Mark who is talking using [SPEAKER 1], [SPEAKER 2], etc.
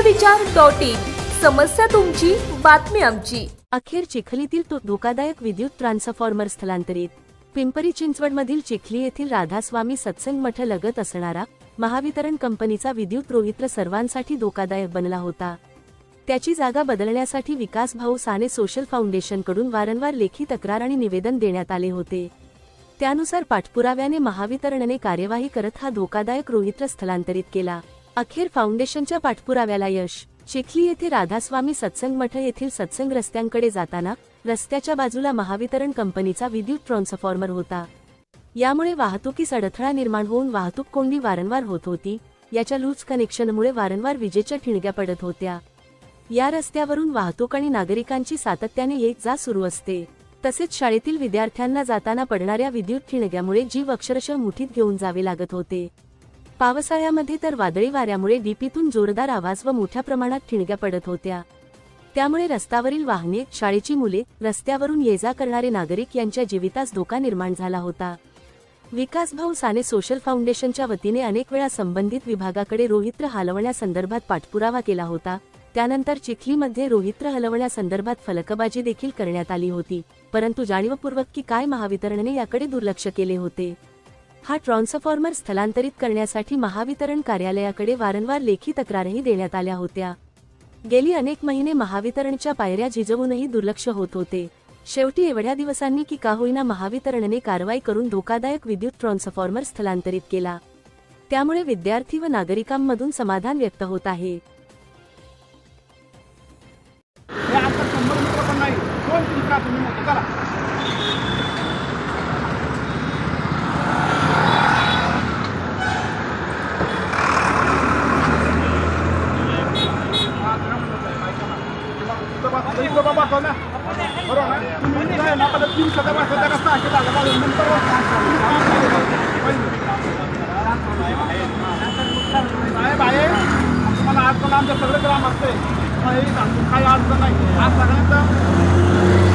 [SPEAKER 1] जनविचार.in समस्या तुमची, बातमी आमची।
[SPEAKER 2] अखेर चिखलीतील तो धोकादायक विद्युत ट्रान्सफॉर्मर स्थलांतरित। पिंपरी चिंचवडमधील चिखली येथील राधास्वामी सत्संग मठ लगत असणारा महावितरण कंपनीचा विद्युत रोहित्र सर्वांसाठी धोकादायक बनला होता। त्याची जागा बदलण्यासाठी विकास भाऊ साने सोशल फाउंडेशनकडून वारंवार लेखी तक्रार आणि निवेदन देण्यात आले होते। त्यानुसार पाठपुराव्याने महावितरणने कार्यवाही करत हा धोकादायक रोहित्र स्थलांतरित केला। अखेर फाउंडेशनच्या पाठपुराव्याला यश। चिखली येथे राधास्वामी सत्संग मठ येथील सत्संग रस्त्यांकडे जाताना रस्त्याच्या बाजूला महावितरण कंपनीचा विद्युत ट्रान्सफॉर्मर होता। यामुळे वाहतुकीस अडथळा निर्माण होऊन वाहतूक कोंडी वारंवार होत होती। याच्या लूज कनेक्शनमुळे वारंवार विजेच्या ठिणग्या पडत होत्या। या रस्त्यावरून वाहतूक आणि नागरिकांची सातत्याने ये-जा सुरू असते। तसेच शाळेतील विद्यार्थ्यांना जाताना पडणाऱ्या विद्युत ठिणग्यामुळे जीव अक्षरशः मुठीत घेऊन जावे लागत होते। पावसाळ्यामध्ये तर वादळी वाऱ्यामुळे डीपीतून जोरदार आवाज व मोठ्या प्रमाणात ठिणग्या पडत होत्या। त्यामुळे रस्त्यावरील वाहने, शाळेची मुले, रस्त्यावरून ये-जा करणारे नागरिक यांच्या जीवितास धोका निर्माण झाला होता। विकास भाऊ साने सोशल फाउंडेशनच्या वतीने अनेक वेळा संबंधित विभागाकडे रोहित्र हलवण्यासंदर्भात पाठपुरावा केला होता। त्यानंतर चिखलीमध्ये रोहित्र हलवण्यासंदर्भात फलकबाजी देखील करण्यात आली होती, परंतु जाणीवपूर्वक की काय महावितरणने याकडे दुर्लक्ष केले होते। हा ट्रान्सफॉर्मर स्थलांतरित करण्यासाठी महावितरण कार्यालयाकडे वारंवार लेखी तक्रारही देण्यात आल्या होत्या। गेली अनेक महिने महावितरणच्या पायऱ्या झिजवूनही दुर्लक्ष होत होते। शेवटी एवढ्या दिवसांनी की का होईना महावितरणने कारवाई करून धोकादायक विद्युत ट्रान्सफॉर्मर स्थलांतरित केला। त्यामुळे विद्यार्थी व नागरिकांमधून समाधान व्यक्त होत आहे।
[SPEAKER 3] आमचं सगळं ग्राम असते काही अडचण नाही। आज सगळ्यांचं